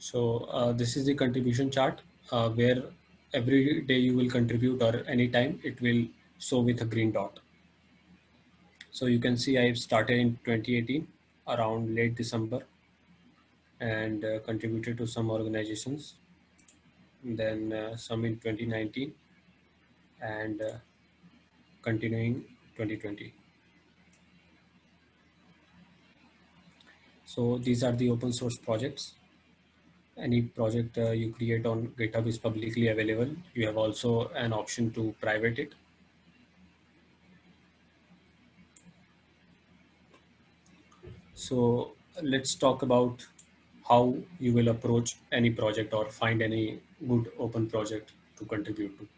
So this is the contribution chart where every day you will contribute or anytime it will show with a green dot. So you can see I've started in 2018 around late December and contributed to some organizations, then some in 2019 and continuing 2020. So these are the open source projects. Any project you create on GitHub is publicly available. You have also an option to private it. So let's talk about how you will approach any project or find any good open project to contribute to.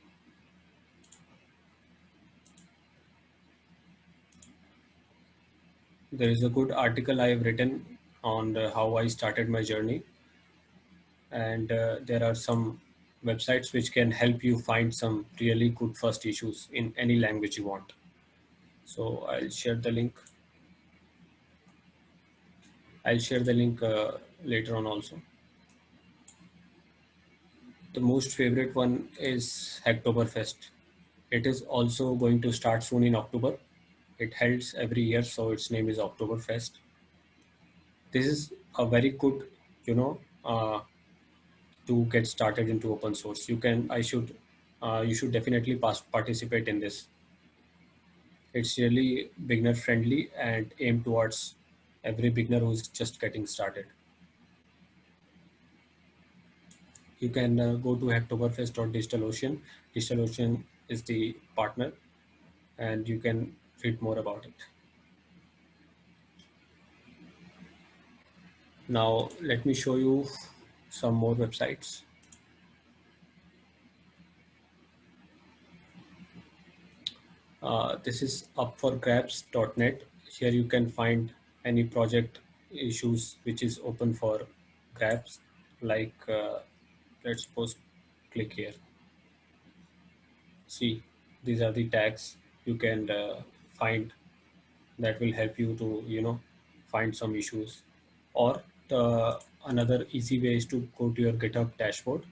There is a good article I have written on how I started my journey, and there are some websites which can help you find some really good first issues in any language you want. So I'll share the link later on also. The most favorite one is Hacktoberfest. It is also going to start soon in October. It holds every year, so its name is Oktoberfest. This is a very good, you know, to get started into open source. You should definitely participate in this. It's really beginner friendly and aimed towards every beginner who's just getting started. You can go to Hacktoberfest or DigitalOcean. DigitalOcean is the partner, and you can read more about it. Now, let me show you some more websites. This is upforgrabs.net. Here you can find any project issues which is open for grabs. Like, let's suppose click here. See, these are the tags you can find that will help you to, find some issues. Or another easy way is to go to your GitHub dashboard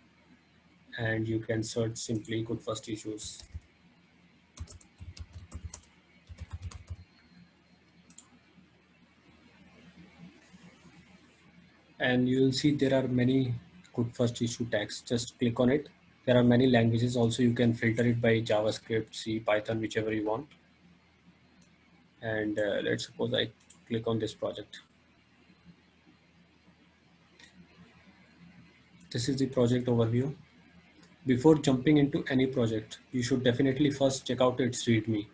and you can search simply good first issues. And you will see there are many good first issue tags. Just click on it. There are many languages also. You can filter it by JavaScript, C, Python, whichever you want. And let's suppose I click on this project. This is the project overview. Before jumping into any project, you should definitely first check out its README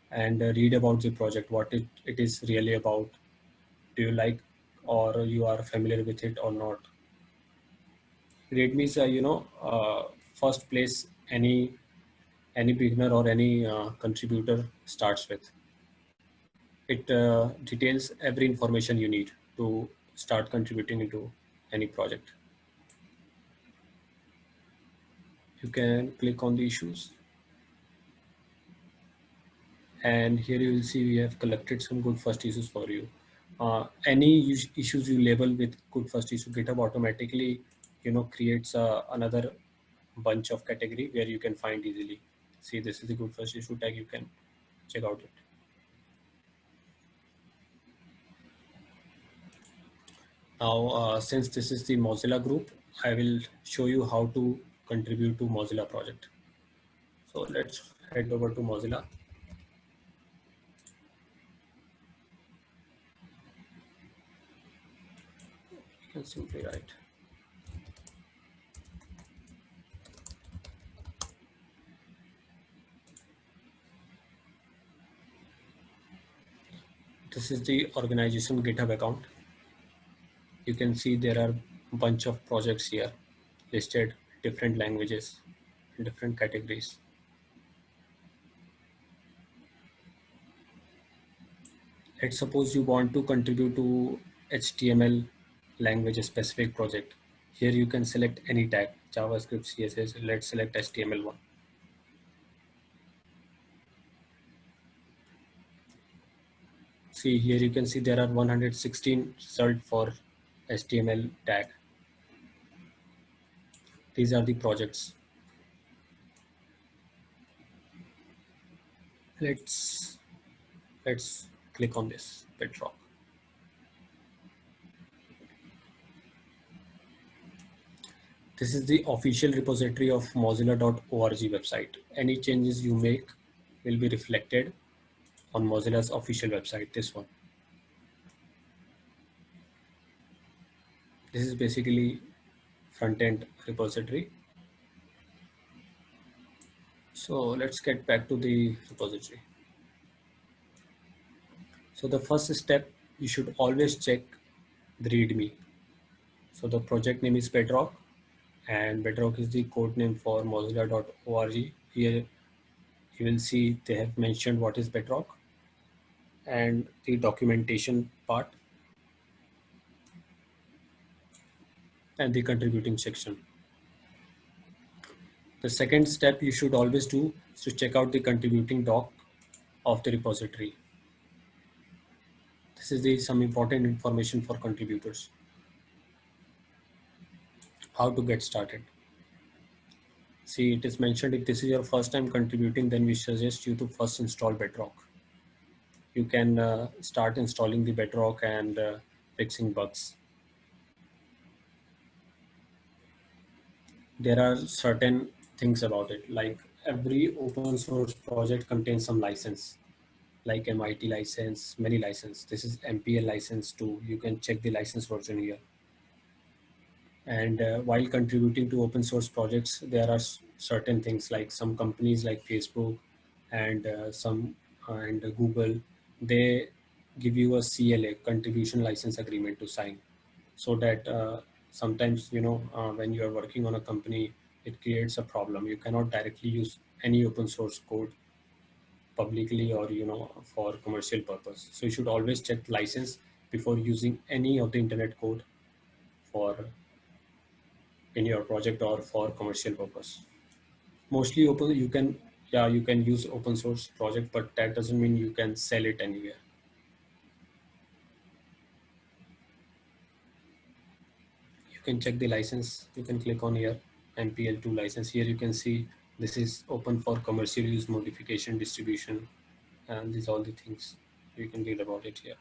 and read about the project, what it is really about. Do you like or you are familiar with it or not? README is, first place any beginner or any contributor starts with. It details every information you need to start contributing into any project. You can click on the issues, and here you will see we have collected some good first issues for you. Any issues you label with good first issue, GitHub automatically creates another bunch of category where you can find easily. See, this is the good first issue tag. You can check out it. Now, since this is the Mozilla group, I will show you how to contribute to Mozilla project. So let's head over to Mozilla. You can simply write. This is the organization GitHub account. You can see there are a bunch of projects here listed, different languages, different categories. Let's suppose you want to contribute to HTML language specific project. Here you can select any tag, JavaScript, CSS. Let's select HTML1. See, here you can see there are 116 results for HTML tag. These are the projects. Let's click on this Bedrock. This is the official repository of mozilla.org website. Any changes you make will be reflected on Mozilla's official website, this one. This is basically front-end repository. So let's get back to the repository. So the first step, you should always check the README. So the project name is Bedrock, and Bedrock is the code name for mozilla.org. Here you will see they have mentioned what is Bedrock and the documentation part and the contributing section. The second step you should always do is to check out the contributing doc of the repository. This is some important information for contributors. How to get started. See, it is mentioned if this is your first time contributing, then we suggest you to first install Bedrock. You can start installing the Bedrock and fixing bugs. There are certain things about it, like every open source project contains some license, like MIT license, many license. This is MPL license too. You can check the license version here. And while contributing to open source projects, there are certain things like some companies like Facebook and Google, they give you a CLA, contribution license agreement, to sign, so that sometimes when you are working on a company, it creates a problem. You cannot directly use any open source code publicly or for commercial purpose. So you should always check license before using any of the internet code for in your project or for commercial purpose. Mostly open, you can use open source project, but that doesn't mean you can sell it anywhere. You can check the license. You can click on here, MPL2 license. Here you can see this is open for commercial use, modification, distribution, and these all the things you can read about it here.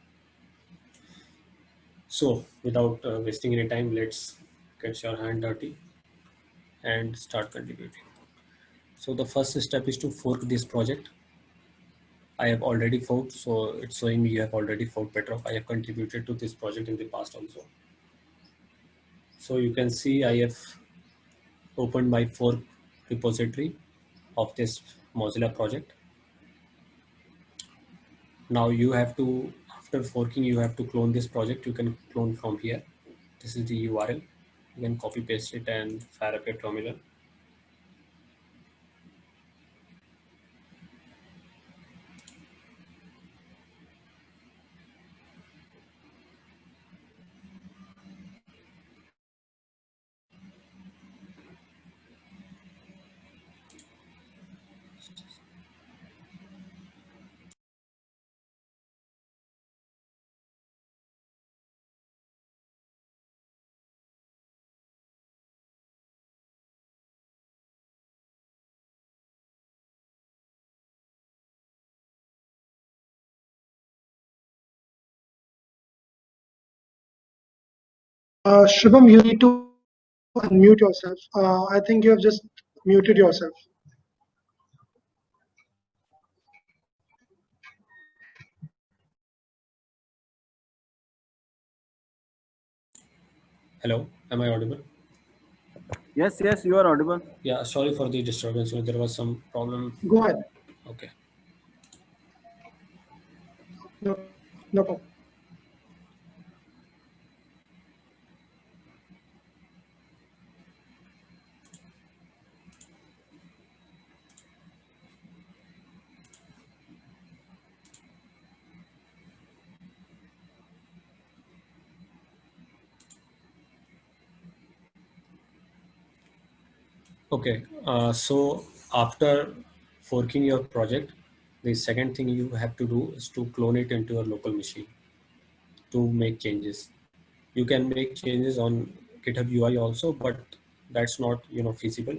So without wasting any time, let's get your hand dirty and start contributing. So the first step is to fork this project. I have already forked, so it's showing me you have already forked Bedrock. I have contributed to this project in the past also. So you can see I have opened my fork repository of this Mozilla project. Now you have to, after forking, you have to clone this project. You can clone from here. This is the URL. You can copy paste it and fire up your terminal. Shubham, you need to unmute yourself. I think you have just muted yourself. Hello, am I audible? Yes, yes, you are audible. Yeah, sorry for the disturbance. There was some problem. Go ahead. Okay. No, no problem. Okay. So after forking your project, the second thing you have to do is to clone it into your local machine to make changes. You can make changes on GitHub UI also, but that's not feasible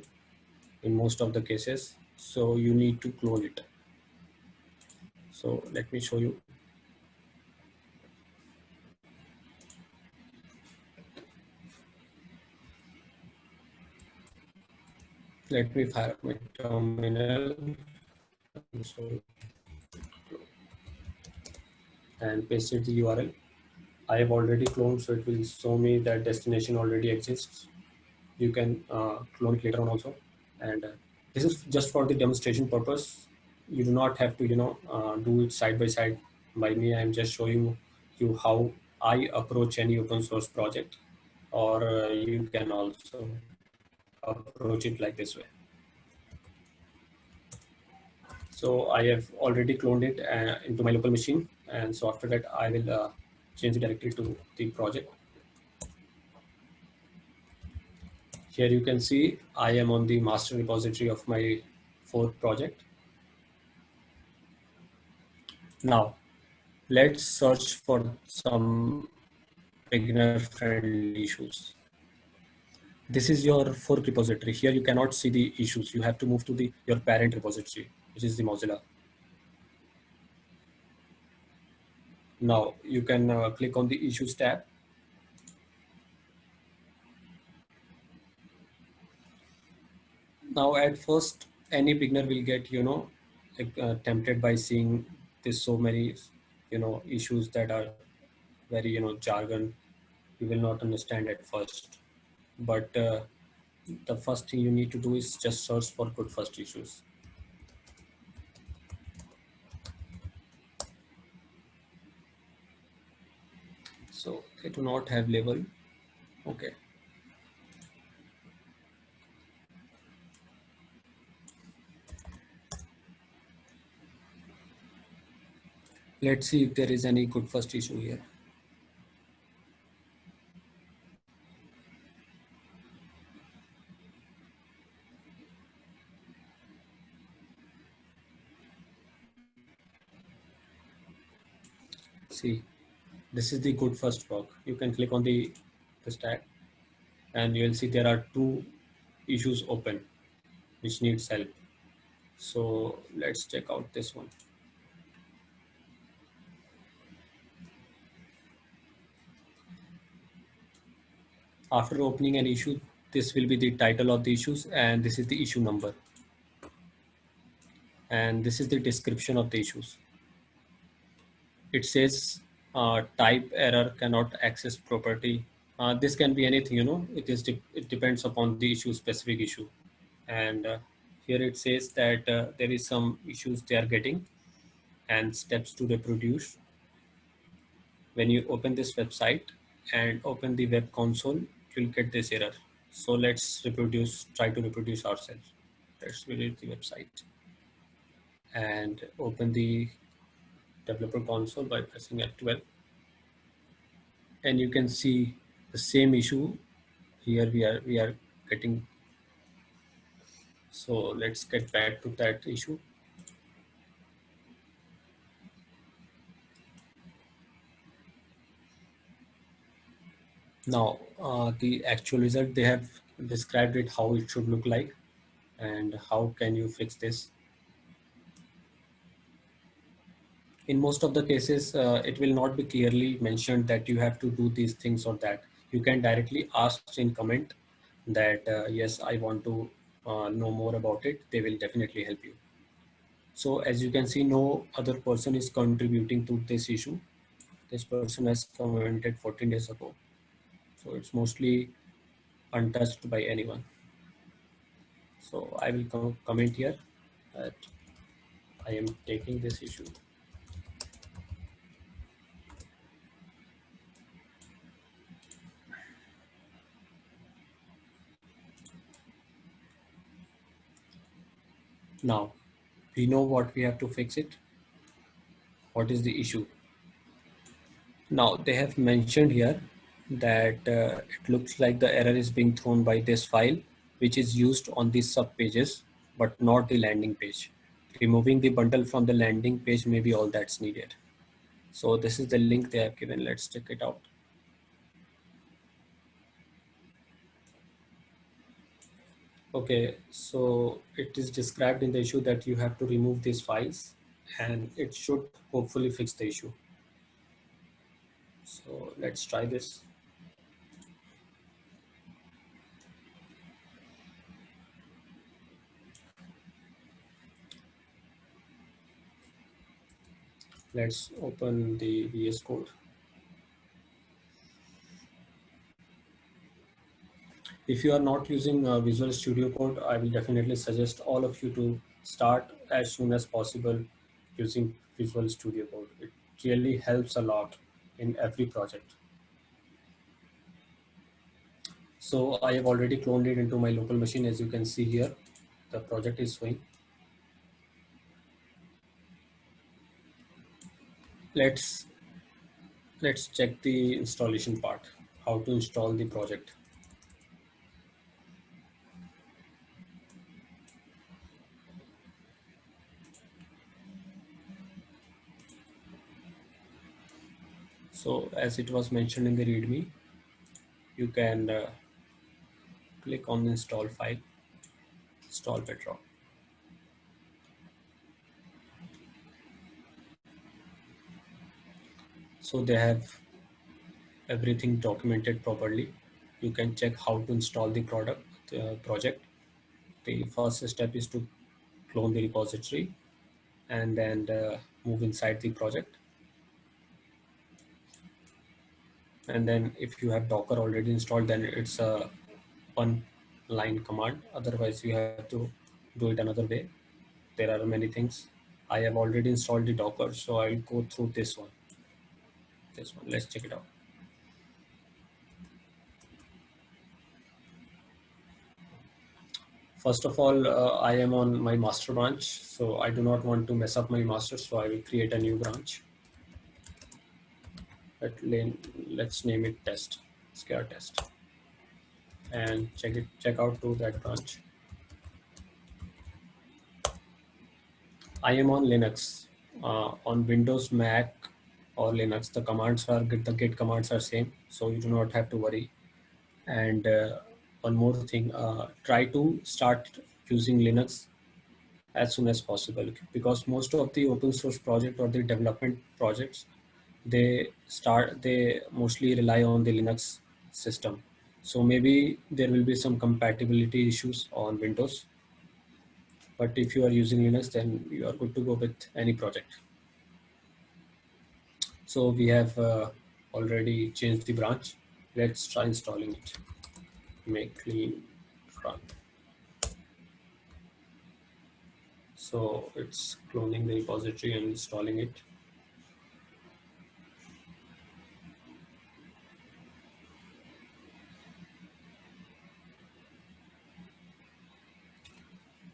in most of the cases, so you need to clone it. So let me show you. Let me fire up my terminal and paste it the URL. I have already cloned, so it will show me that destination already exists. You can clone it later on also, and this is just for the demonstration purpose. You do not have to do it side by side by me. I am just showing you how I approach any open source project, or you can also approach it like this way. So I have already cloned it into my local machine, and so after that I will change the directory to the project. Here you can see I am on the master repository of my fork project. Now let's search for some beginner friendly issues. This is your fork repository. Here you cannot see the issues. You have to move to the your parent repository, which is the Mozilla. Now you can click on the issues tab. Now at first any beginner will get tempted by seeing this so many issues that are very jargon. You will not understand at first, but the first thing you need to do is just search for good first issues. So they do not have label. Okay. Let's see if there is any good first issue here. See, this is the good first fork. You can click on this tag and you will see there are two issues open which needs help. So let's check out this one. After opening an issue, this will be the title of the issues, and this is the issue number. And this is the description of the issues. It says type error cannot access property. This can be anything, it depends upon the issue, specific issue. And here it says that there is some issues they are getting and steps to reproduce. When you open this website and open the web console, you'll get this error. So let's try to reproduce ourselves. Let's visit the website and open the developer console by pressing F12. And you can see the same issue here we are getting. So let's get back to that issue. Now the actual result, they have described it how it should look like and how can you fix this. In most of the cases, it will not be clearly mentioned that you have to do these things or that. You can directly ask in comment that yes, I want to know more about it. They will definitely help you. So as you can see, no other person is contributing to this issue. This person has commented 14 days ago. So it's mostly untouched by anyone. So I will comment here that I am taking this issue. Now we know what we have to fix it. What is the issue? Now they have mentioned here that it looks like the error is being thrown by this file, which is used on the sub pages, but not the landing page. Removing the bundle from the landing page may be all that's needed. So this is the link they have given. Let's check it out. Okay, so it is described in the issue that you have to remove these files and it should hopefully fix the issue. So let's try this. Let's open the VS Code. If you are not using Visual Studio Code, I will definitely suggest all of you to start as soon as possible using Visual Studio Code. It really helps a lot in every project. So I have already cloned it into my local machine. As you can see here, the project is showing. Let's check the installation part, how to install the project. So as it was mentioned in the README, you can click on the install file, install Bedrock. So they have everything documented properly. You can check how to install the project. The first step is to clone the repository and then move inside the project. And then if you have Docker already installed, then it's a one line command. Otherwise you have to do it another way. There are many things. I have already installed the Docker, so I'll go through this one. Let's check it out. First of all, I am on my master branch, so I do not want to mess up my master, so I will create a new branch. Let's name it test, scare test, and check out to that branch. I am on Linux. On Windows, Mac, or Linux, the git commands are same, so you do not have to worry. And one more thing, try to start using Linux as soon as possible, because most of the open source project or the development projects, they mostly rely on the Linux system. So maybe there will be some compatibility issues on Windows, but if you are using Linux, then you are good to go with any project. So we have already changed the branch. Let's try installing it. Make clean run. So it's cloning the repository and installing it.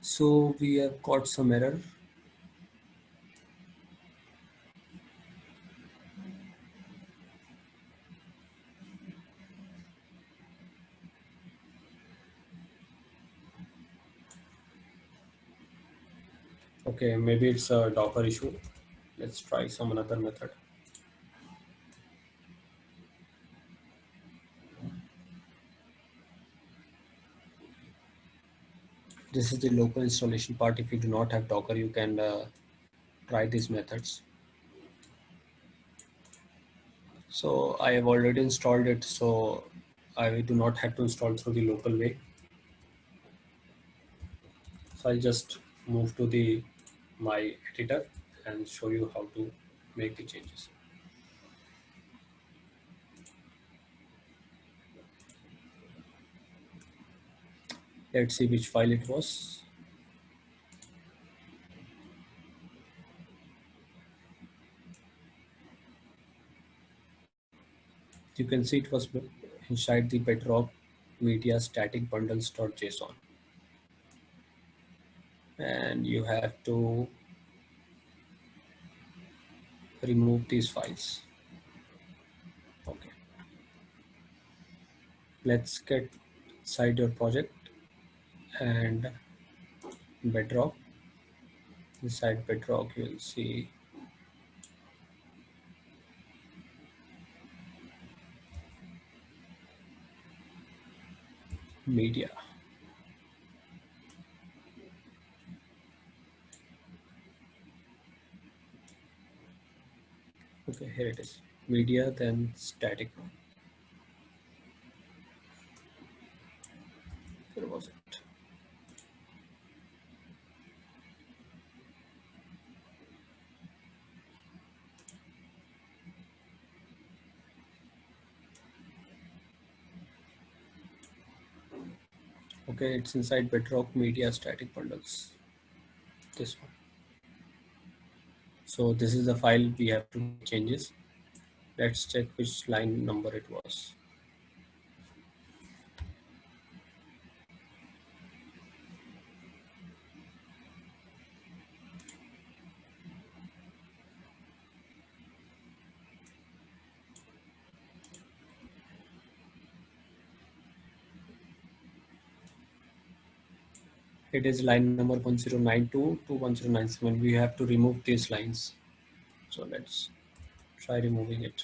So we have got some error. Okay, maybe it's a Docker issue. Let's try some another method. This is the local installation part. If you do not have Docker, you can try these methods. So I have already installed it, so I do not have to install through the local way. So I'll just move to my editor and show you how to make the changes. Let's see which file it was. You can see it was inside the Bedrock media static bundles.json. And you have to remove these files. Okay. Let's get inside your project and Bedrock. Inside Bedrock, you'll see media. Okay, here it is. Media, then static. Where was it? Okay, it's inside Bedrock Media Static Bundles. This one. So this is the file we have to make changes. Let's check which line number it was. It is line number 1092 to 1097. We have to remove these lines. So let's try removing it.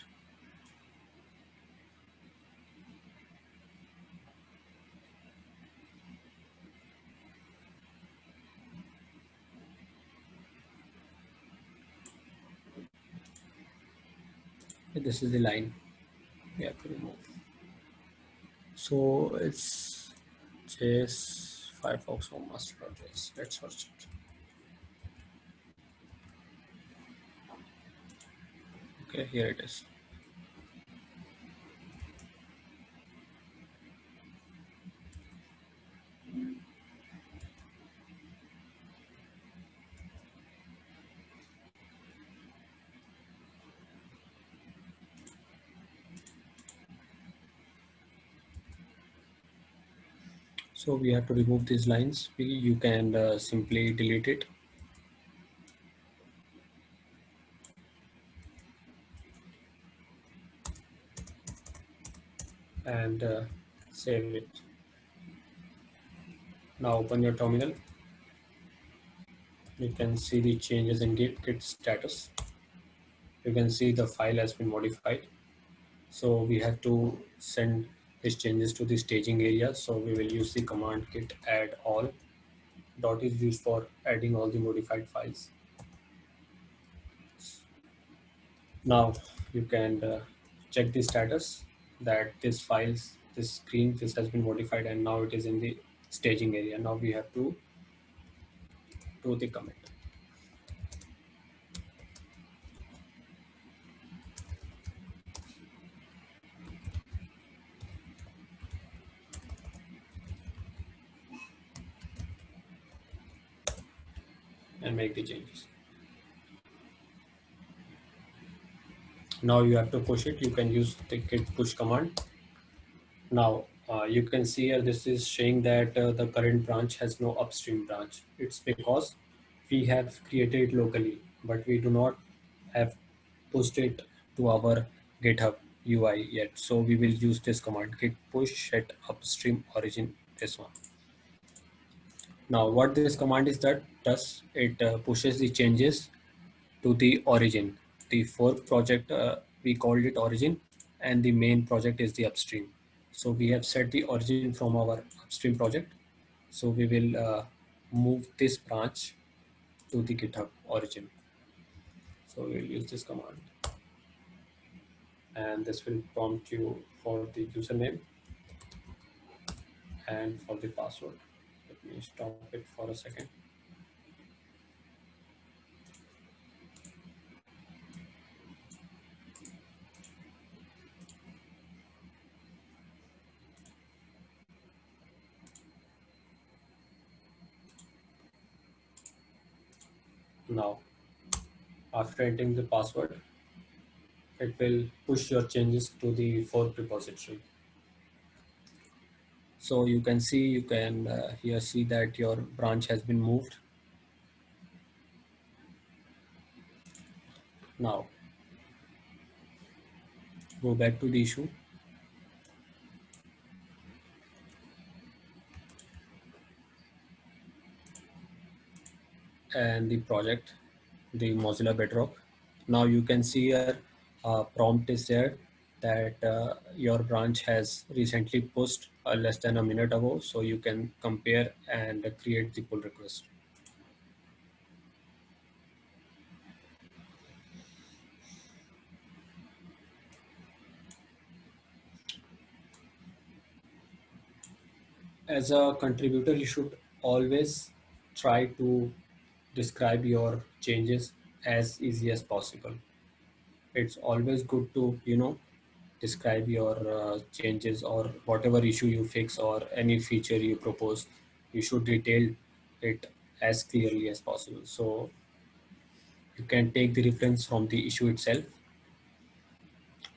This is the line we have to remove. So it's JS Firefox Home Master.js. Let's search it. Okay, here it is. So we have to remove these lines. You can simply delete it. And save it. Now open your terminal. You can see the changes in git status. You can see the file has been modified. So we have to send these changes to the staging area. So we will use the command git add all. Dot is used for adding all the modified files. Now you can check the status that this files, this screen, this has been modified and now it is in the staging area. Now we have to do the commit. And make the changes. Now you have to push it. You can use the git push command. Now you can see here this is showing that the current branch has no upstream branch. It's because we have created it locally, but we do not have pushed it to our GitHub UI yet. So we will use this command git push set upstream origin, this one. Now what this command is that does, it pushes the changes to the origin. The fork project, we called it origin, and the main project is the upstream. So we have set the origin from our upstream project. So we will move this branch to the GitHub origin. So we'll use this command. And this will prompt you for the username and for the password. Let me stop it for a second. Now, after entering the password, it will push your changes to the fork repository. So you can see, you can here see that your branch has been moved. Now, go back to the issue. And the project, the Mozilla Bedrock. Now you can see here prompt is there that your branch has recently pushed less than a minute ago. So you can compare and create the pull request. as a contributor, you should always try to describe your changes as easy as possible. It's always good to, describe your changes or whatever issue you fix or any feature you propose. You should detail it as clearly as possible. So you can take the reference from the issue itself.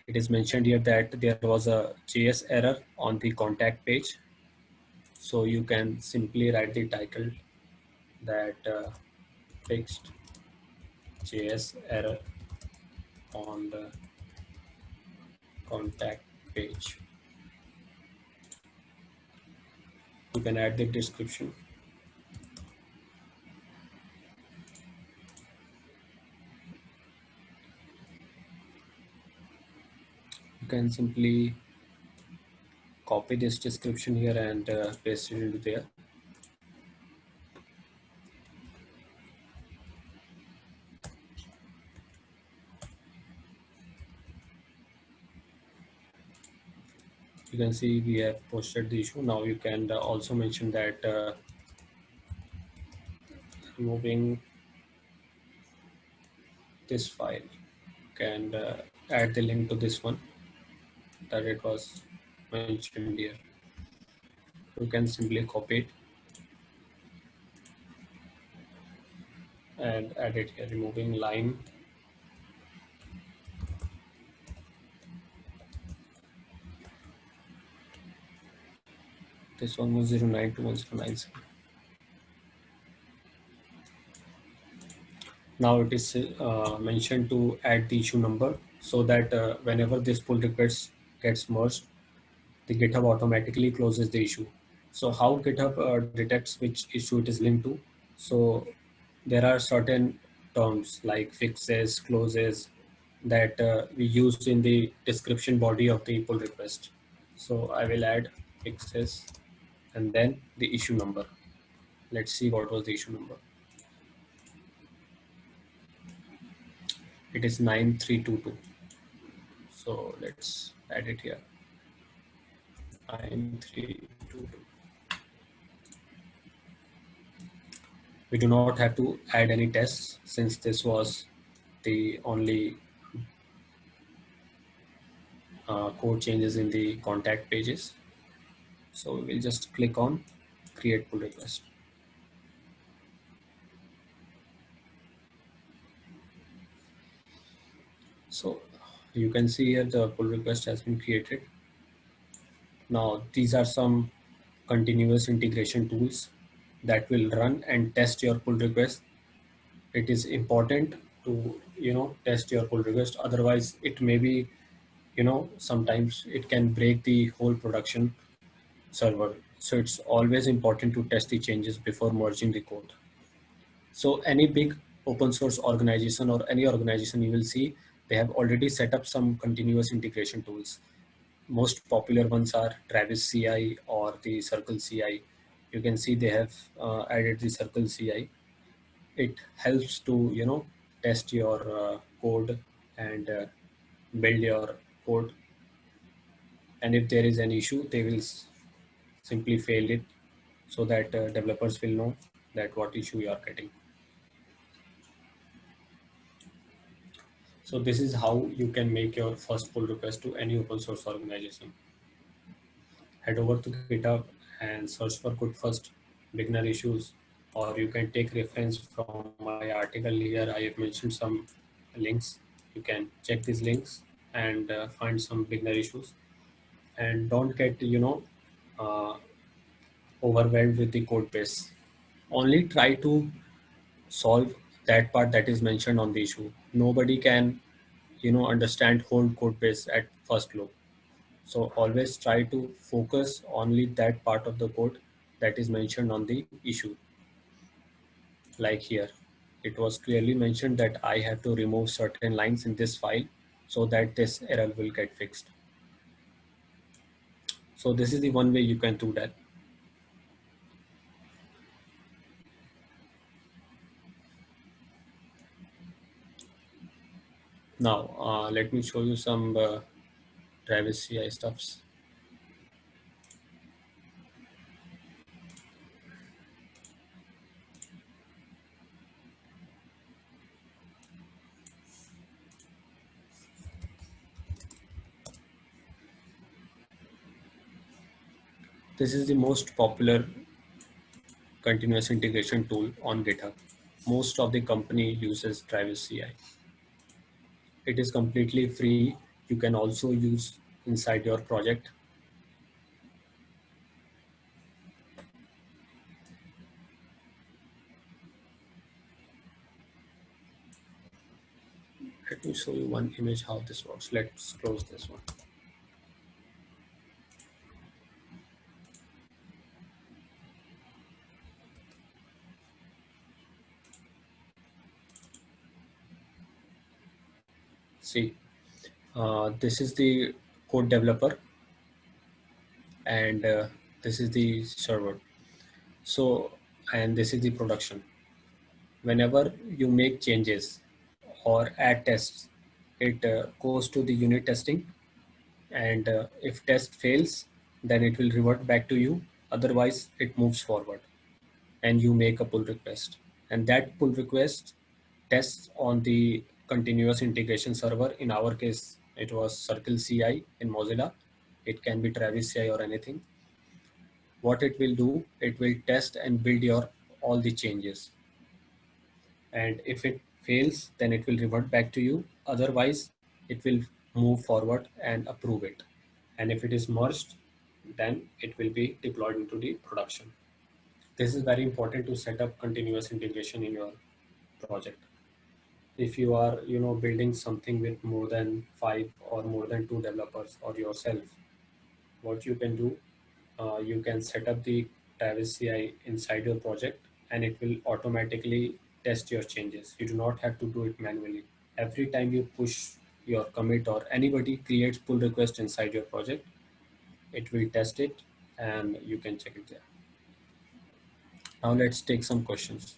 It is mentioned here that there was a JS error on the contact page. So you can simply write the title that fixed JS error on the contact page. You can add the description. You can simply copy this description here and paste it into there. You can see we have posted the issue. Now you can also mention that removing this file. You can add the link to this one that it was mentioned here. You can simply copy it and add it here, removing line this one was 09 to 1097. Now it is mentioned to add the issue number so that whenever this pull request gets merged, the GitHub automatically closes the issue. So how GitHub detects which issue it is linked to? So there are certain terms like fixes, closes that we use in the description body of the pull request. So I will add fixes and then the issue number. Let's see what was the issue number. It is 9322. So let's add it here. 9322. We do not have to add any tests since this was the only code changes in the contact pages. So we will just click on create pull request. So you can see here the pull request has been created. Now these are some continuous integration tools that will run and test your pull request. It is important to test your pull request, otherwise it may be sometimes it can break the whole production server. So it's always important to test the changes before merging the code. So any big open source organization or any organization you will see, they have already set up some continuous integration tools. Most popular ones are Travis CI or the Circle CI. You can see they have added the Circle CI. It helps to test your code and build your code, and if there is an issue they will simply fail it so that developers will know that what issue you are getting. So this is how you can make your first pull request to any open source organization. Head over to GitHub and search for Good First beginner issues, or you can take reference from my article here. I have mentioned some links. You can check these links and find some beginner issues, and don't get uh, overwhelmed with the code base. Only try to solve that part that is mentioned on the issue. Nobody can understand whole code base at first look. So always try to focus only that part of the code that is mentioned on the issue. Like here, it was clearly mentioned that I have to remove certain lines in this file so that this error will get fixed. So this is the one way you can do that. Now let me show you some Travis CI stuffs. This is the most popular continuous integration tool on GitHub. Most of the company uses Travis CI. It is completely free. You can also use inside your project. Let me show you one image how this works. Let's close this one. See, this is the code developer and this is the server. So, and this is the production. Whenever you make changes or add tests, it goes to the unit testing, and if test fails, then it will revert back to you. Otherwise, it moves forward and you make a pull request. And that pull request tests on the continuous integration server. In our case, it was Circle CI in Mozilla. It can be Travis CI or anything. What it will do, it will test and build your all the changes. And if it fails, then it will revert back to you. Otherwise, it will move forward and approve it. And if it is merged, then it will be deployed into the production. This is very important to set up continuous integration in your project. If you are, building something with more than 5 or more than 2 developers or yourself, what you can do, you can set up the Travis CI inside your project and it will automatically test your changes. You do not have to do it manually. Every time you push your commit or anybody creates pull request inside your project, it will test it and you can check it there. Now let's take some questions.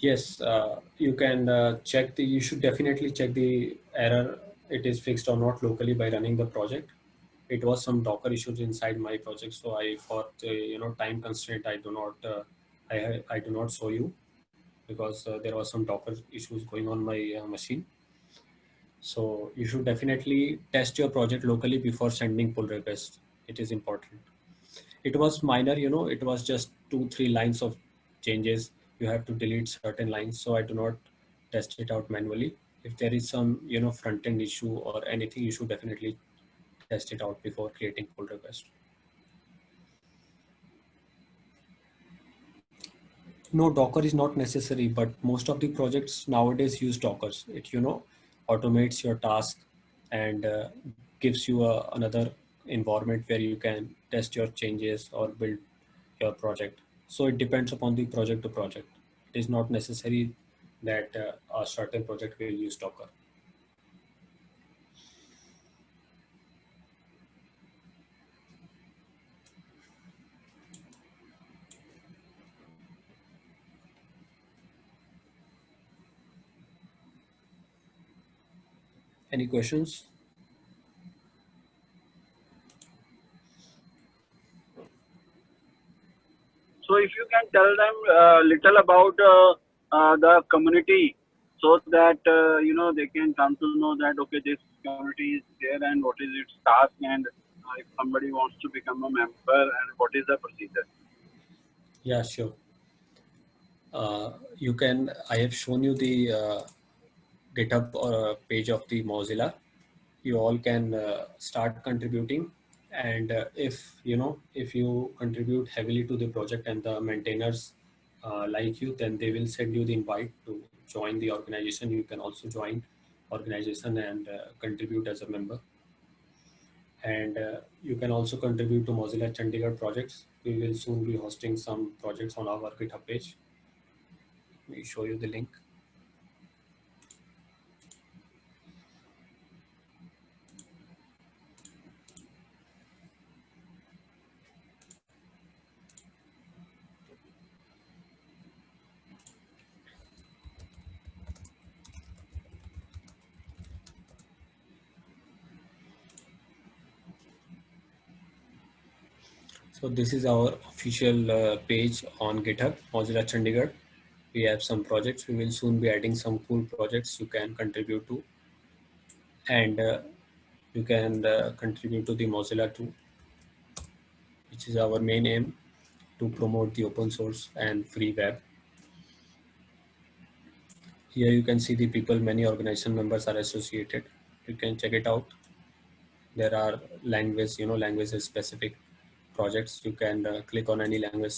Yes, you can check you should definitely check the error, it is fixed or not locally by running the project. It was some Docker issues inside my project, so I, for time constraint, I do not, I do not show you because there was some Docker issues going on my machine. So you should definitely test your project locally before sending pull request. It is important. It was minor, it was just 2-3 lines of changes. You have to delete certain lines, so I do not test it out manually. If there is some front end issue or anything, you should definitely test it out before creating pull request. No, Docker is not necessary, but most of the projects nowadays use Dockers. It automates your task and gives you another environment where you can test your changes or build your project. So it depends upon the project to project. It is not necessary that a certain project will use Docker. Any questions? So if you can tell them little about the community, so that they can come to know that okay, this community is there and what is its task, and if somebody wants to become a member, and what is the procedure. Yeah, sure. You can, I have shown you the GitHub page of the Mozilla. You all can start contributing, and if you contribute heavily to the project and the maintainers like you, then they will send you the invite to join the organization. You can also join organization and contribute as a member, and you can also contribute to Mozilla Chandigarh projects. We will soon be hosting some projects on our GitHub page. Let me show you the link. So this is our official page on GitHub, Mozilla Chandigarh. We have some projects. We will soon be adding some cool projects you can contribute to, and you can contribute to the Mozilla too, which is our main aim to promote the open source and free web. Here you can see the people, many organization members are associated. You can check it out. There are language, language specific projects. You can click on any language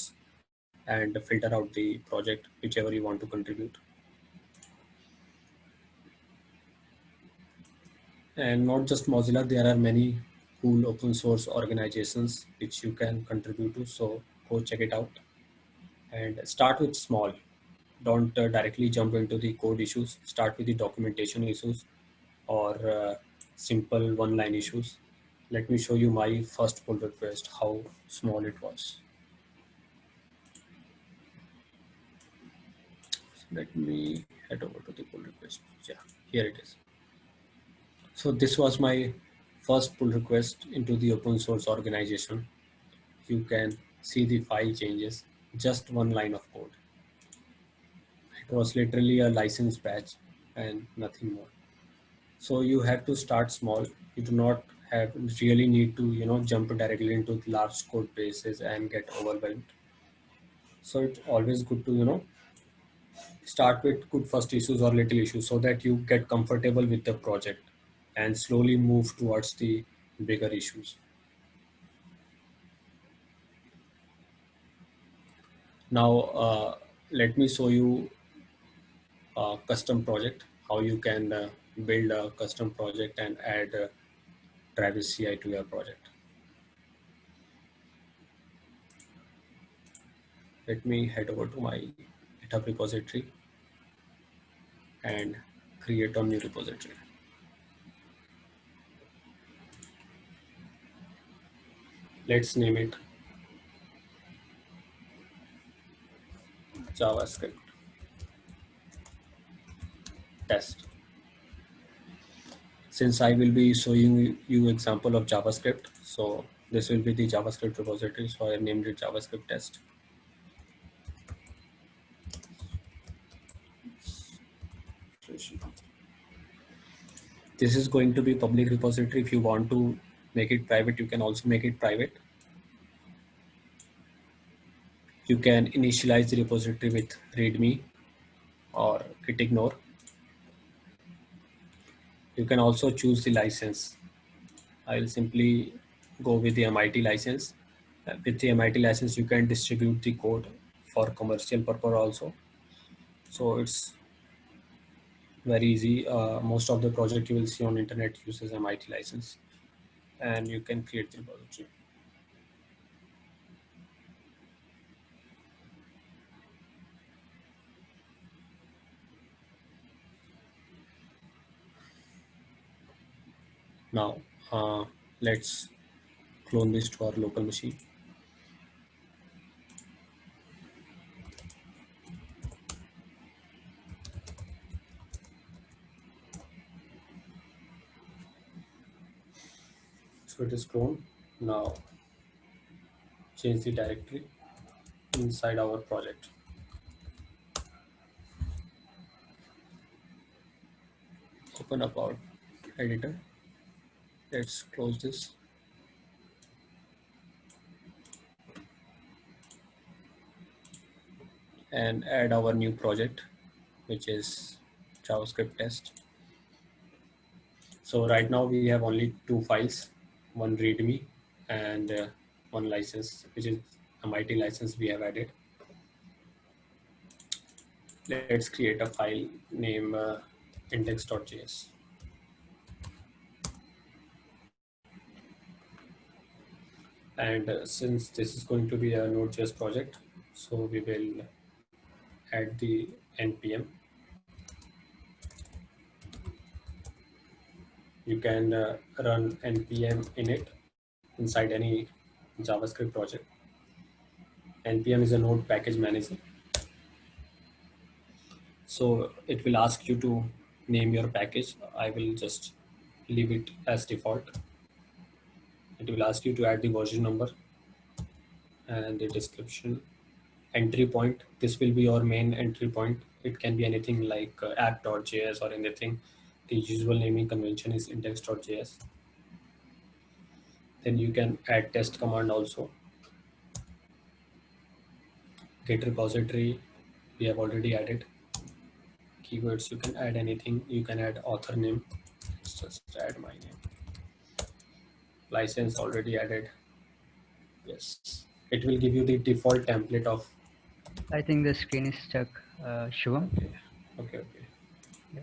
and filter out the project, whichever you want to contribute. And not just Mozilla, there are many cool open source organizations which you can contribute to. So go check it out and start with small. Don't directly jump into the code issues. Start with the documentation issues or simple one-line issues. Let me show you my first pull request, how small it was. So let me head over to the pull request. Yeah, here it is. So this was my first pull request into the open source organization. You can see the file changes, just one line of code. It was literally a license patch and nothing more. So you have to start small. You do not really need to jump directly into large code bases and get overwhelmed. So it's always good to start with good first issues or little issues so that you get comfortable with the project and slowly move towards the bigger issues. Now let me show you a custom project, how you can build a custom project and add Travis CI to your project. Let me head over to my GitHub repository and create a new repository. Let's name it JavaScript test. Since I will be showing you example of JavaScript, so this will be the JavaScript repository. So I named it JavaScript test. This is going to be public repository. If you want to make it private, you can also make it private. You can initialize the repository with README or git ignore. You can also choose the license. I will simply go with the MIT license. With the MIT license, you can distribute the code for commercial purpose also. So it's very easy. Most of the project you will see on internet uses MIT license, and you can create the repository. Now let's clone this to our local machine. So it is cloned. Now change the directory inside our project. Open up our editor. Let's close this. And add our new project, which is JavaScript test. So right now we have only two files, one README and one license, which is MIT license we have added. Let's create a file named index.js. And since this is going to be a Node.js project, so we will add the npm. You can run npm init inside any JavaScript project. npm is a node package manager. So it will ask you to name your package. I will just leave it as default. It will ask you to add the version number. and the description. Entry point, this will be your main entry point. It can be anything like app.js or anything. The usual naming convention is index.js. Then you can add test command also. Git repository, we have already added. Keywords, you can add anything. You can add author name. Let's just add my name. License already added. Yes, it will give you the default template of. I think the screen is stuck, Shubham. Okay. Yeah.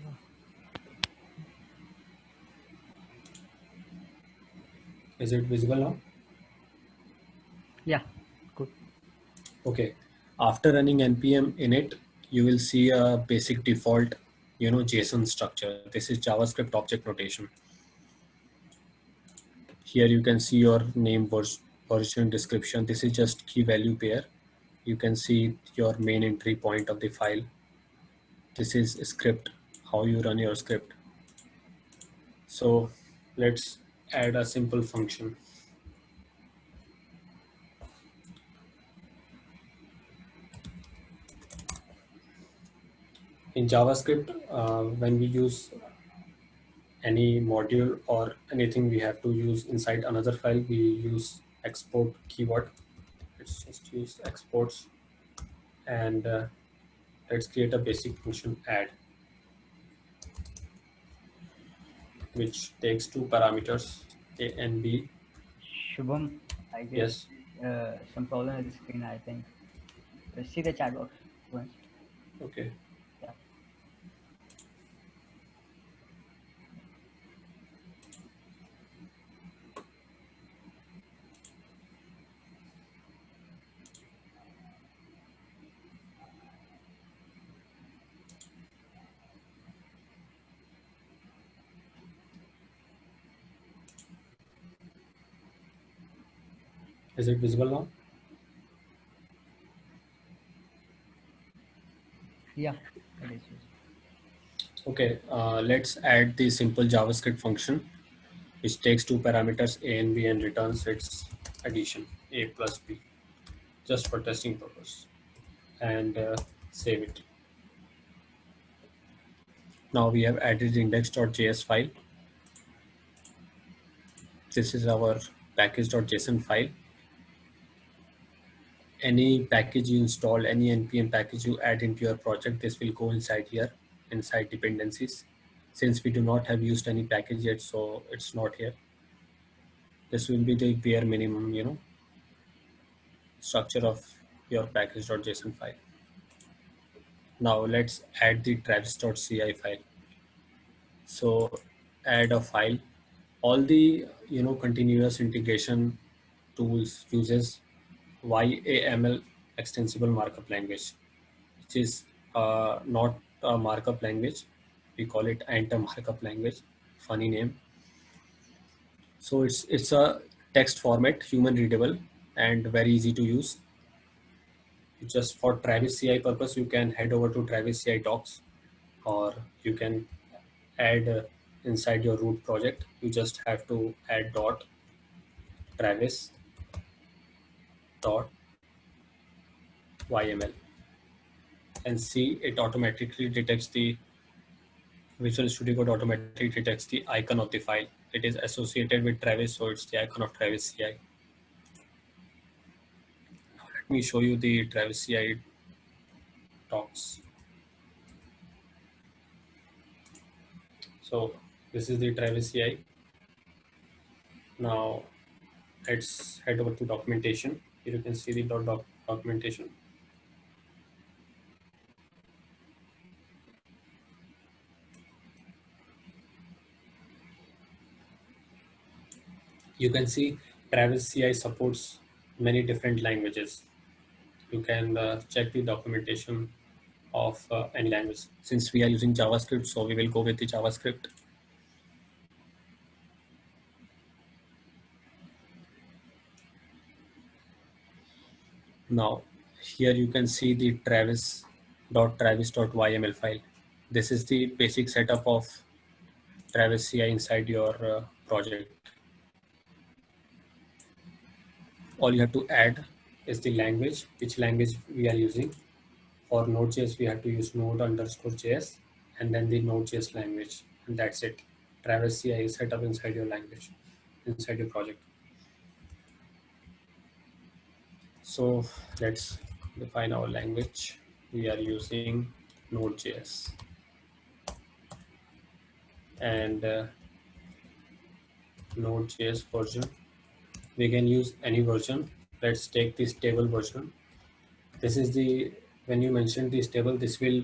Is it visible now? Yeah, good. Okay. After running npm init, you will see a basic default, JSON structure. This is JavaScript object notation. Here you can see your name, version, description. This is just key value pair. You can see your main entry point of the file. This is script, how you run your script. So let's add a simple function. In JavaScript, when we use any module or anything we have to use inside another file, we use export keyword. Let's just use exports, and let's create a basic function add, which takes two parameters, a and b. Shubham, I guess some problem with the screen, I think. See the chat box once. Okay. Yeah. Is it visible now? Yeah, it is. Okay, let's add the simple JavaScript function, which takes two parameters, a and b, and returns its addition, a plus b, just for testing purpose, and save it. Now we have added index.js file. This is our package.json file. Any package you install, any npm package you add into your project, this will go inside here, inside dependencies. Since we do not have used any package yet, so it's not here. This will be the bare minimum, structure of your package.json file. Now let's add the travis.ci file. So add a file. All the continuous integration tools uses YAML extensible markup language, which is not a markup language. We call it Ant markup language. Funny name. So it's a text format, human readable, and very easy to use. Just for Travis CI purpose, you can head over to Travis CI docs, or you can add inside your root project. You just have to add dot Travis dot YML, and see it automatically detects the Visual Studio Code automatically detects the icon of the file. It is associated with Travis, so it's the icon of Travis CI. Now let me show you the Travis CI docs. So this is the Travis CI. Now let's head over to documentation. Here you can see the documentation. You can see Travis CI supports many different languages. You can check the documentation of any language. Since we are using JavaScript, so we will go with the JavaScript. Now here you can see the travis.travis.yml file. This is the basic setup of Travis CI inside your project. All you have to add is the language, which language we are using. For Node.js, we have to use node_js and then the Node.js language, and that's it. Travis CI is set up inside your language, inside your project. So let's define our language. We are using Node.js, and Node.js version. We can use any version. Let's take the stable version. This is the, when you mention the stable, this will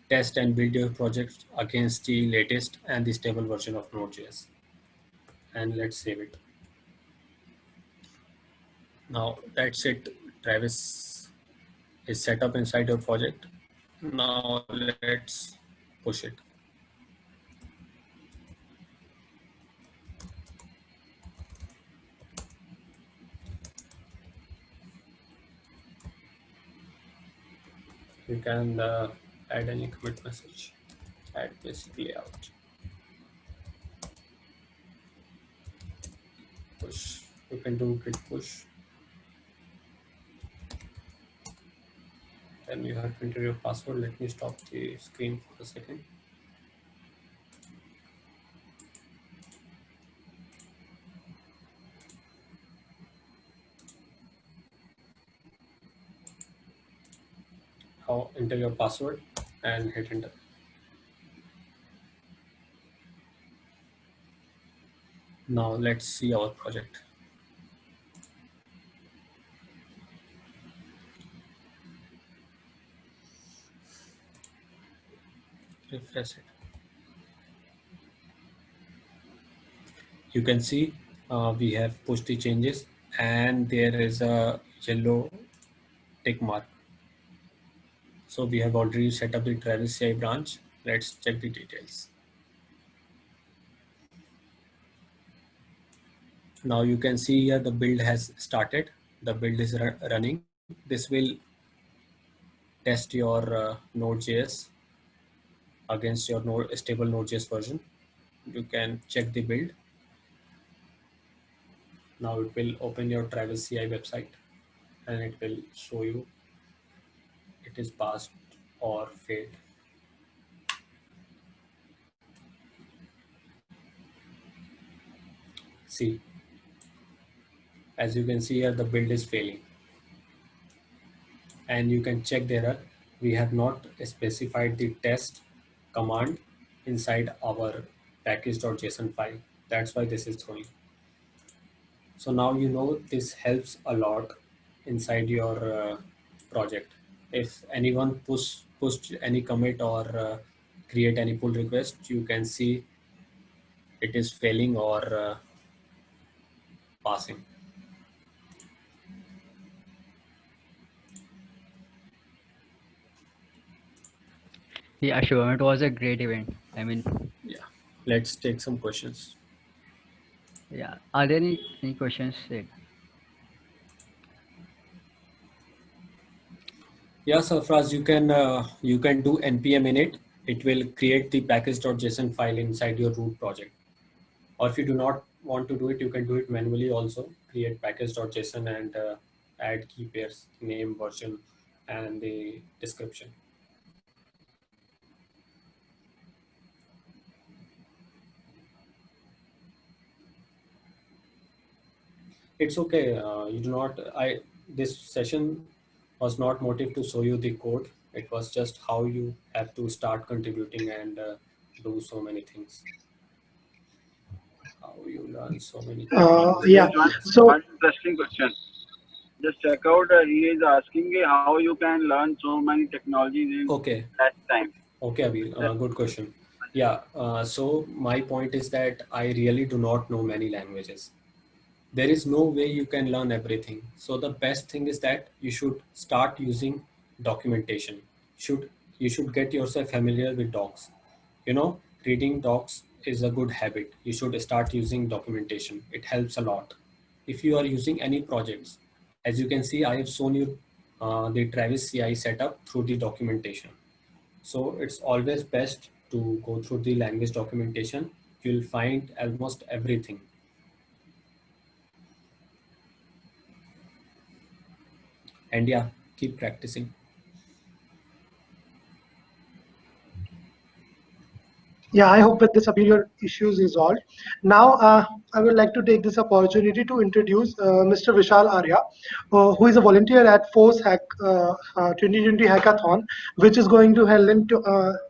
test and build your project against the latest and the stable version of Node.js. And let's save it. Now that's it. Travis is set up inside your project. Now let's push it. You can add any commit message, add basic layout, push. You can do git push. Then you have to enter your password. Let me stop the screen for a second. Now enter your password and hit enter. Now let's see our project. Refresh it. You can see we have pushed the changes and there is a yellow tick mark. So we have already set up the Travis CI branch. Let's check the details. Now you can see here the build has started. The build is running. This will test your Node.js against your stable Node.js version. You can check the build. Now it will open your Travis CI website and it will show you it is passed or failed. See, as you can see here, the build is failing. And you can check the error. We have not specified the test command inside our package.json file. That's why this is throwing. So now you know this helps a lot inside your project. If anyone pushed any commit or create any pull request, you can see it is failing or passing. Yeah, sure. It was a great event. I mean, Yeah, let's take some questions. yeah. Are there any questions? Yeah, Sarfraz, you can do npm init. It will create the package.json file inside your root project. Or if you do not want to do it, you can do it manually also. Create package.json and add key pairs, name, version, and the description. It's okay. You do not. This session was not motive to show you the code. It was just how you have to start contributing and do so many things. How you learn so many Yeah. Just So one interesting question. Just check out. He is asking how you can learn so many technologies in Okay. that time. Okay, Abhi, good question. Yeah, so my point is that I really do not know many languages. There is no way you can learn everything. So the best thing is that you should start using documentation. You should get yourself familiar with docs. You know, reading docs is a good habit. You should start using documentation. It helps a lot. If you are using any projects, as you can see, I have shown you the Travis CI setup through the documentation. So it's always best to go through the language documentation. You'll find almost everything. And yeah, keep practicing. Yeah, I hope that the superior issues is resolved. Now, I would like to take this opportunity to introduce Mr. Vishal Arya, who is a volunteer at Force Hack 2020 Hackathon, which is going to held in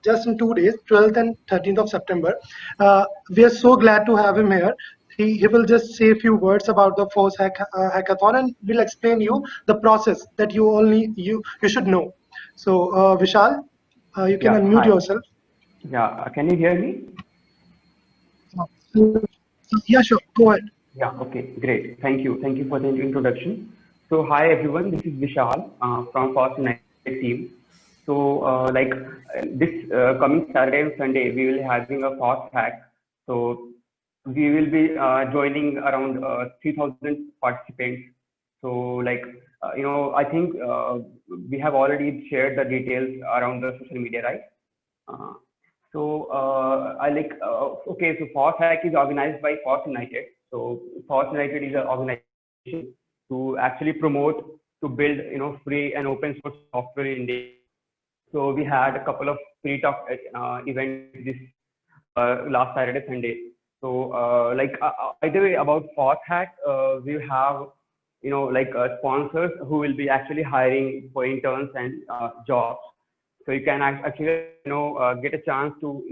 just in 2 days, 12th and 13th of September. We are so glad to have him here. He will just say a few words about the Force Hackathon and will explain you the process that you should know. So, Vishal, you can Yeah, unmute hi. yourself. Yeah, can you hear me? Yeah, sure. Go ahead. Yeah, okay, great. Thank you. Thank you for the introduction. So, hi everyone, this is Vishal from Fast United team. So, this coming Saturday and Sunday, we will be having a fast hack. So, we will be joining around 3,000 participants. So, I think we have already shared the details around the social media, right? Uh, okay, so Fast Hack is organized by Fast United. So Fast United is an organization to actually promote to build free and open source software in India. So we had a couple of free talk events this last Saturday, Sunday. So either way about Fast Hack, we have sponsors who will be actually hiring for interns and jobs. So you can actually get a chance to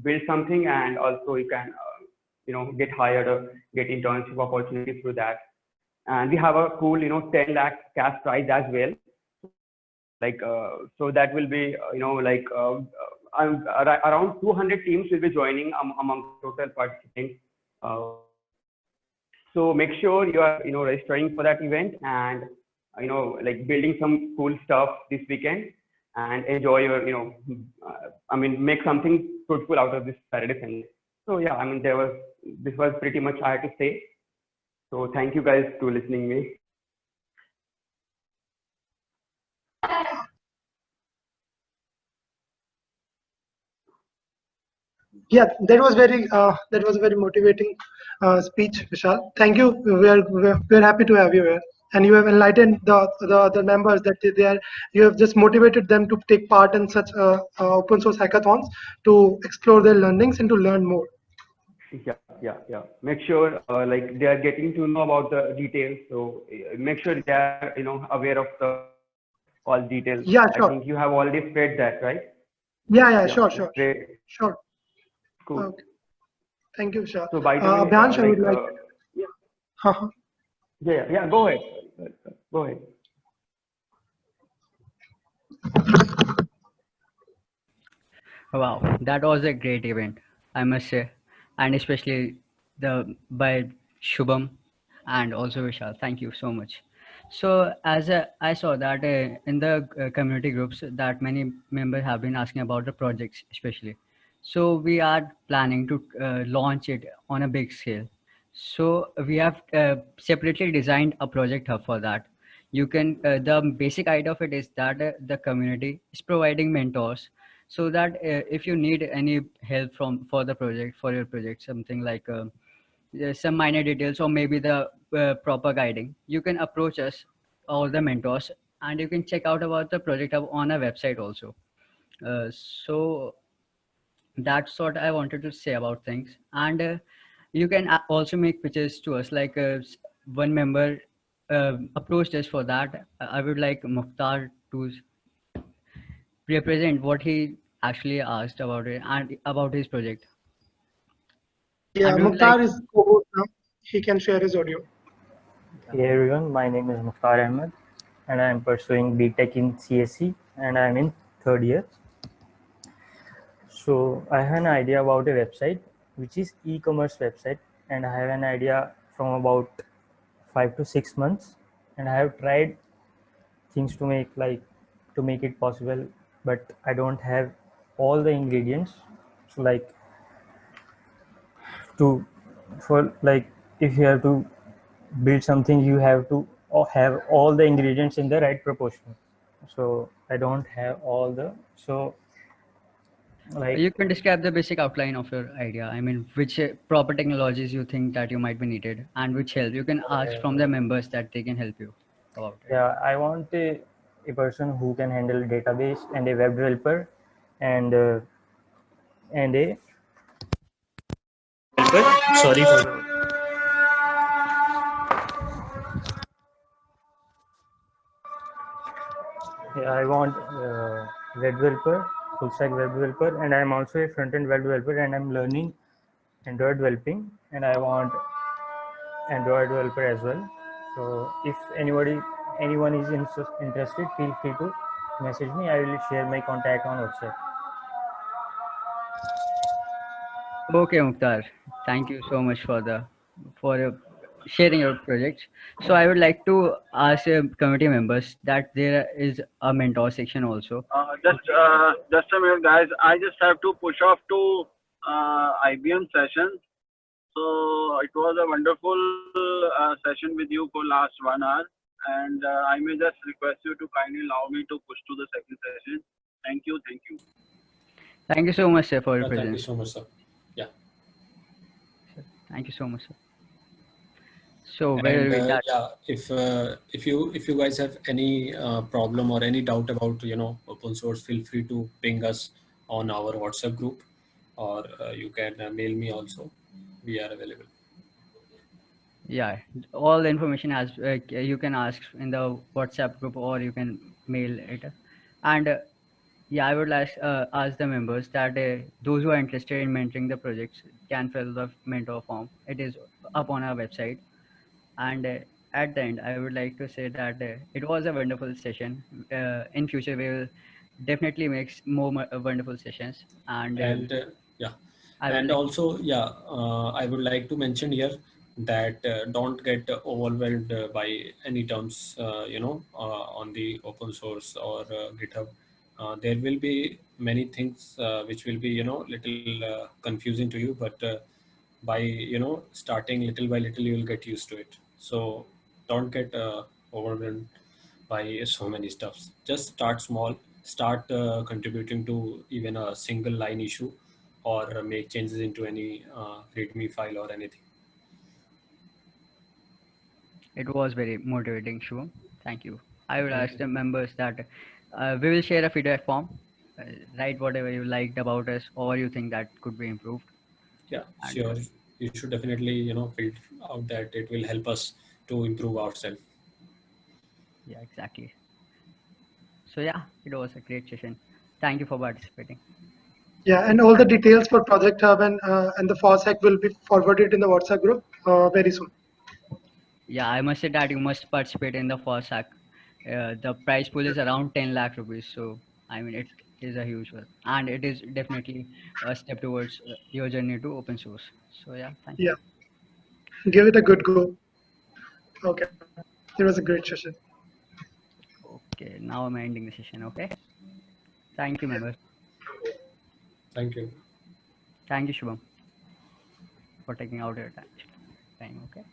build something, and also you can get hired or get internship opportunity through that. And we have a cool 10 lakh cash prize as well. So that will be around 200 teams will be joining among total participants. So make sure you are registering for that event, and building some cool stuff this weekend, and enjoy your make something fruitful out of this Saturday Sunday. So yeah, this was pretty much I had to say. So thank you guys to listening me. Yeah, that was a very motivating speech, Vishal. Thank you. We're happy to have you here, and you have enlightened the other members that you have just motivated them to take part in such open source hackathons to explore their learnings and to learn more. Yeah. Make sure they are getting to know about the details. So make sure they are aware of the all details. Yeah, sure. I think you have already spread that, right? Yeah, sure. Great. Sure. Cool. Okay. Thank you, Vishal. So by the way, Abhyansh, I would like. Yeah. Go ahead. Go ahead. Wow, that was a great event, I must say, and especially by Shubham and also Vishal. Thank you so much. So I saw that in the community groups that many members have been asking about the projects, especially. So we are planning to launch it on a big scale. So we have separately designed a project hub for that. You can the basic idea of it is that the community is providing mentors, so that if you need any help for the project, for your project, something like some minor details or maybe the proper guiding, you can approach us or the mentors, and you can check out about the project hub on a website also. So that's what I wanted to say about things. And you can also make pitches to us, like one member approached us for that. I would like Mukhtar to represent what he actually asked about it and about his project. Yeah, And we would Mukhtar like, is co-host now. He can share his audio. Hey everyone, my name is Mukhtar Ahmed and I am pursuing BTech in CSE and I am in third year. So I have an idea about a website which is e-commerce website, and I have an idea from about 5 to 6 months, and I have tried things to make it possible, but I don't have all the ingredients. So to for like if you have to build something, you have to have all the ingredients in the right proportion. So I don't have all the you can describe the basic outline of your idea. I mean, which proper technologies you think that you might be needed and which help. You can ask from the members that they can help you. about it? Yeah, I want a person who can handle database and a web developer and a sorry for yeah, I want web developer, full stack web developer, and I'm also a front end web developer, and I'm learning Android developing, and I want Android developer as well. So if anyone is interested, feel free to message me. I will share my contact on WhatsApp. Okay, Mukhtar. Thank you so much for sharing your project. So I would like to ask committee members that there is a mentor section also. Just a minute, guys. I just have to push off to IBM session. So it was a wonderful session with you for last 1 hour, and I may just request you to kindly allow me to push to the second session. Thank you. Thank you. Thank you so much, sir, for your Thank you presence. so much, sir. Yeah. Thank you so much, sir. So where And will we start? yeah, if you guys have any problem or any doubt about open source, feel free to ping us on our WhatsApp group, or you can mail me also. We are available. Yeah, all the information as you can ask in the WhatsApp group or you can mail it. And yeah, I would ask the members that those who are interested in mentoring the projects can fill the mentor form. It is up on our website. And at the end, I would like to say that it was a wonderful session. In future, we will definitely make more wonderful sessions. And And yeah, I would and like, also yeah, I would like to mention here that don't get overwhelmed by any terms on the open source or GitHub. There will be many things which will be little confusing to you, but by starting little by little, you will get used to it. So don't get overwhelmed by so many stuffs. Just start small, start contributing to even a single line issue, or make changes into any readme file or anything. it was very motivating, Shubham. Thank you. I would Thank ask you. the members that we will share a feedback form. Write whatever you liked about us or you think that could be improved. Yeah, And sure. You should definitely feel out that it will help us to improve ourselves. yeah, exactly. So yeah, it was a great session. Thank you for participating. Yeah, and all the details for Project Hub and the FOSSHAC will be forwarded in the WhatsApp group very soon. Yeah, I must say that you must participate in the first hack. The prize pool is around 10 lakh rupees. So, I mean, it is a huge one. And it is definitely a step towards your journey to open source. So, yeah, thank you. Yeah, give it a good go. Okay, it was a great session. Okay, now I'm ending the session. Okay. Thank you, members. Thank you. Thank you, Shubham, for taking out your time. Okay.